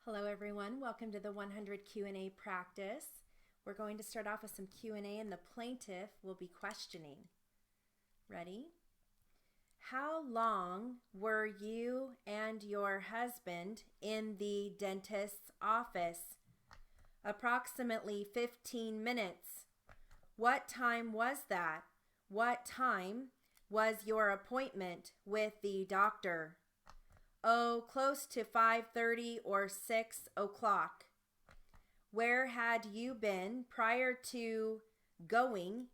Hello everyone, welcome to the 100 Q&A practice. We're going to start off with some Q&A and the plaintiff will be questioning. Ready? How long were you and your husband in the dentist's office? Approximately 15 minutes. What time was that? What time was your appointment with the doctor? Oh, close to 5:30 or 6 o'clock. Where had you been prior to going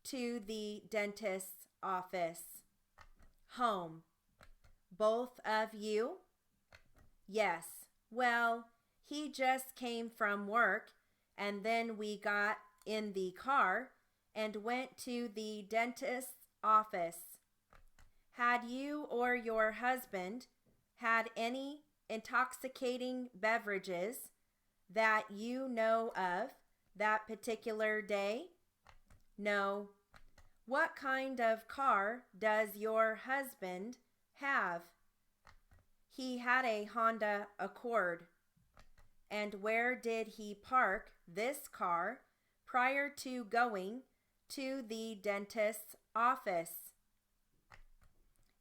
to the dentist's office? Home. Both of you? Yes. Well, he just came from work and then we got in the car and went to the dentist's office. Had you or your husband had any intoxicating beverages that you know of that particular day? No. What kind of car does your husband have? He had a Honda Accord. And where did he park this car prior to going to the dentist's office?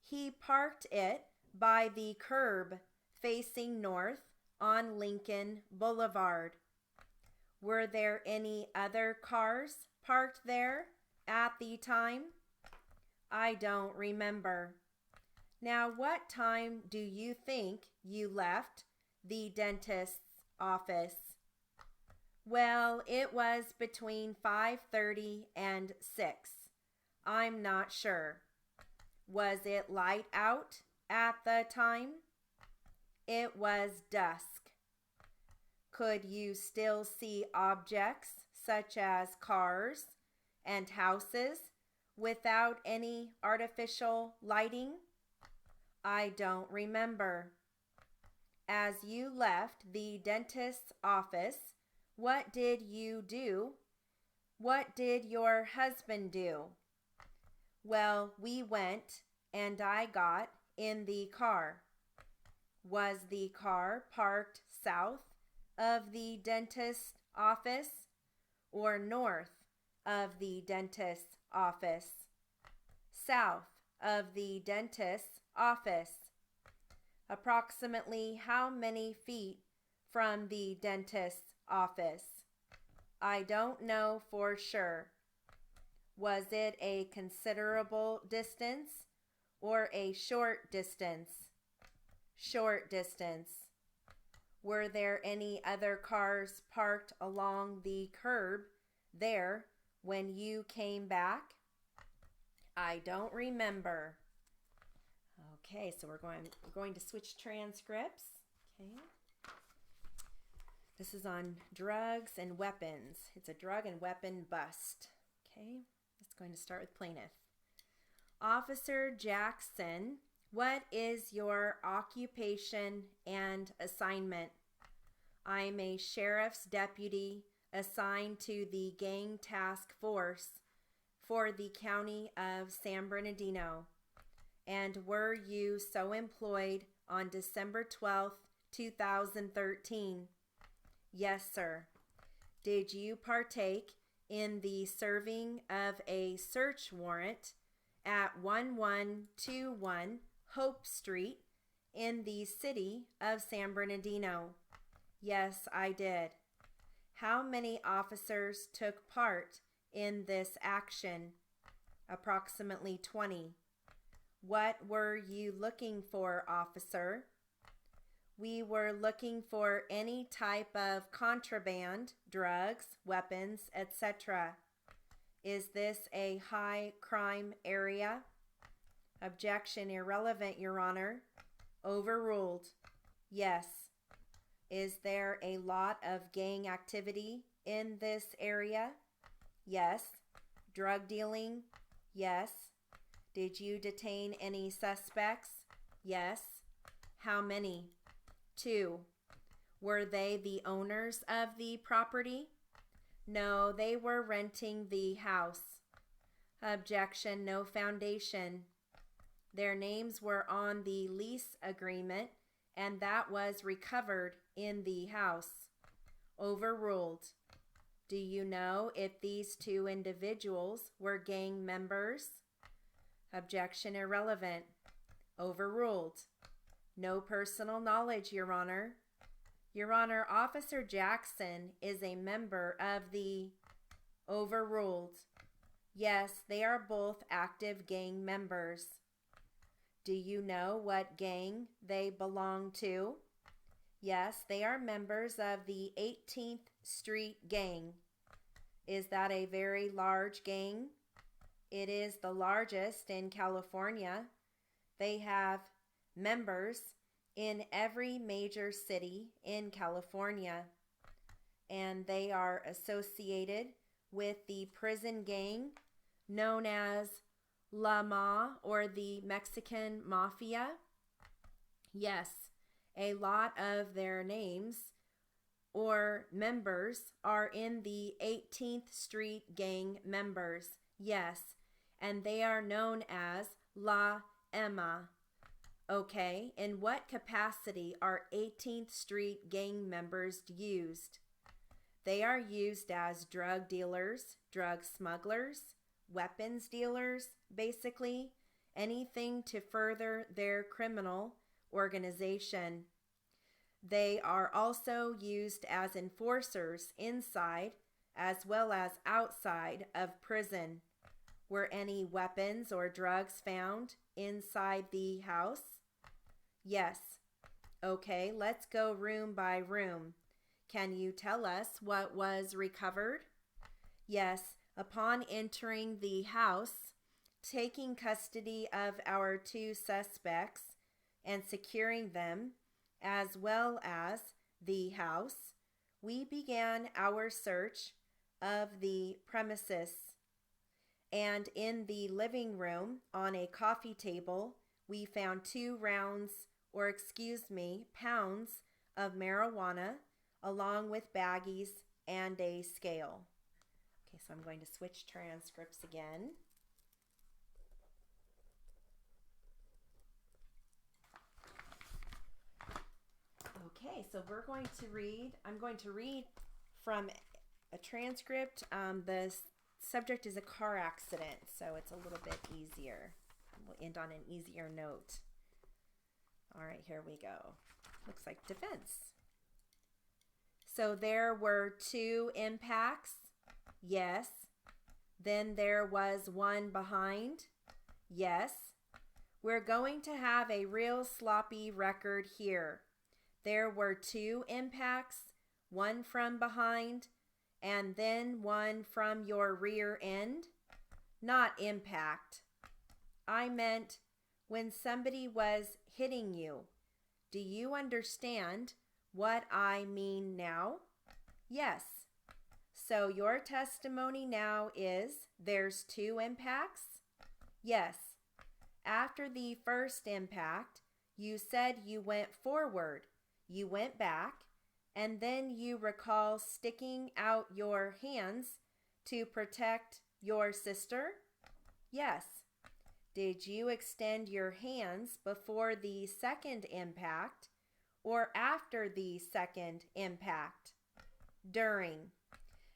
He parked it by the curb facing north on Lincoln Boulevard. Were there any other cars parked there at the time? I don't remember. Now, what time do you think you left the dentist's office? Well, it was between 5:30 and 6. I'm not sure. Was it light out at the time? It was dusk. Could you still see objects such as cars and houses without any artificial lighting? I don't remember. As you left the dentist's office, what did you do? What did your husband do? Well, we went and I got in the car. Was the car parked south of the dentist's office or north of the dentist's office? South of the dentist's office. Approximately how many feet from the dentist's office? I don't know for sure. Was it a considerable distance or a short distance? Short distance. Were there any other cars parked along the curb there when you came back? I don't remember. Okay, so we're going to switch transcripts. Okay. This is on drugs and weapons. It's a drug and weapon bust. Okay, it's going to start with plaintiff. Officer Jackson, what is your occupation and assignment? I'm a sheriff's deputy assigned to the gang task force for the county of San Bernardino. And were you so employed on December 12th, 2013? Yes, sir. Did you partake in the serving of a search warrant at 1121 Hope Street in the city of San Bernardino? Yes, I did. How many officers took part in this action? Approximately 20. What were you looking for, officer? We were looking for any type of contraband, drugs, weapons, etc. Is this a high crime area? Objection irrelevant, Your Honor. Overruled. Yes. Is there a lot of gang activity in this area? Yes. Drug dealing? Yes. Did you detain any suspects? Yes. How many? 2. Were they the owners of the property? No, they were renting the house. Objection, no foundation. Their names were on the lease agreement and that was recovered in the house. Overruled. Do you know if these two individuals were gang members? Objection irrelevant. Overruled. No personal knowledge, Your Honor. Your Honor, Officer Jackson is a member of the... Overruled. Yes, they are both active gang members. Do you know what gang they belong to? Yes, they are members of the 18th Street Gang. Is that a very large gang? It is the largest in California. They have members in every major city in California, and they are associated with the prison gang known as La Ma, or the Mexican Mafia. Yes, a lot of their names or members are in the 18th Street Gang members. Yes, and they are known as La Emma. Okay, in what capacity are 18th Street Gang members used? They are used as drug dealers, drug smugglers, weapons dealers, basically anything to further their criminal organization. They are also used as enforcers inside as well as outside of prison. Were any weapons or drugs found inside the house? Yes. Okay, let's go room by room. Can you tell us what was recovered? Yes, upon entering the house, taking custody of our two suspects and securing them, as well as the house, we began our search of the premises. And in the living room, on a coffee table, we found 2 pounds of marijuana, along with baggies and a scale. Okay, so I'm going to switch transcripts again. Okay, so I'm going to read from a transcript. The subject is a car accident, so it's a little bit easier. We'll end on an easier note. All right, here we go. Looks like defense. So there were 2 impacts. Yes. Then there was 1 behind. Yes. We're going to have a real sloppy record here. There were 2 impacts, 1 from behind, and then 1 from your rear end. Not impact. I meant when somebody was hitting you. Do you understand what I mean now? Yes. So your testimony now is there's 2 impacts? Yes. After the first impact, you said you went forward, you went back, and then you recall sticking out your hands to protect your sister? Yes. Did you extend your hands before the second impact or after the second impact? During.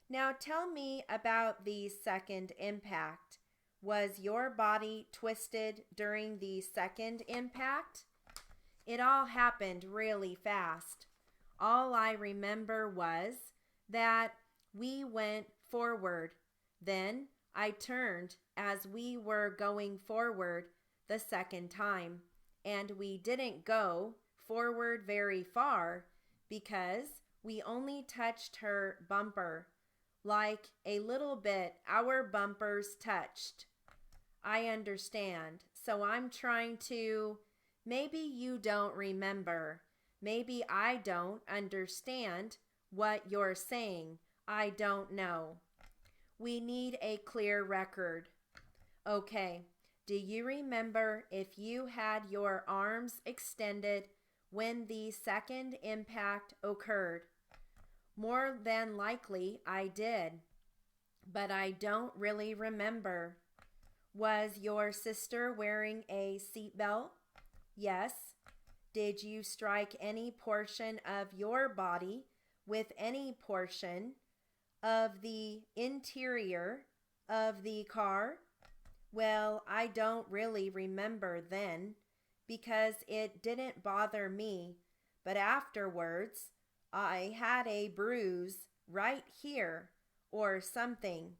Now tell me about the second impact. Was your body twisted during the second impact? It all happened really fast. All I remember was that we went forward. Then I turned as we were going forward the second time, and we didn't go forward very far because we only touched her bumper, like a little bit our bumpers touched. I understand. So I'm trying to, maybe you don't remember. Maybe I don't understand what you're saying. I don't know. We need a clear record. Okay. Do you remember if you had your arms extended when the second impact occurred? More than likely I did, but I don't really remember. Was your sister wearing a seatbelt? Yes. Did you strike any portion of your body with any portion of the interior of the car? Well, I don't really remember then because it didn't bother me, but afterwards I had a bruise right here or something.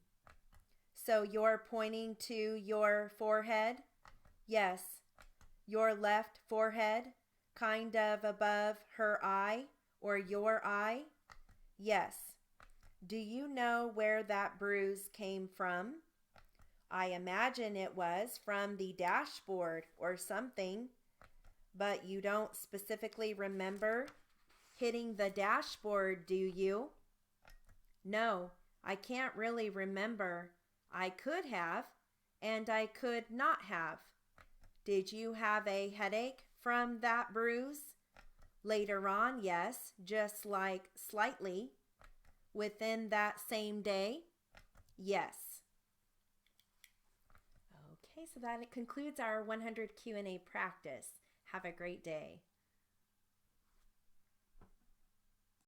So you're pointing to your forehead? Yes, your left forehead, kind of above her eye or your eye? Yes. Do you know where that bruise came from? I imagine it was from the dashboard or something, but you don't specifically remember hitting the dashboard, do you? No, I can't really remember. I could have, and I could not have. Did you have a headache from that bruise? Later on, yes, just like slightly. Within that same day? Yes. Okay, so that concludes our 100 Q&A practice. Have a great day.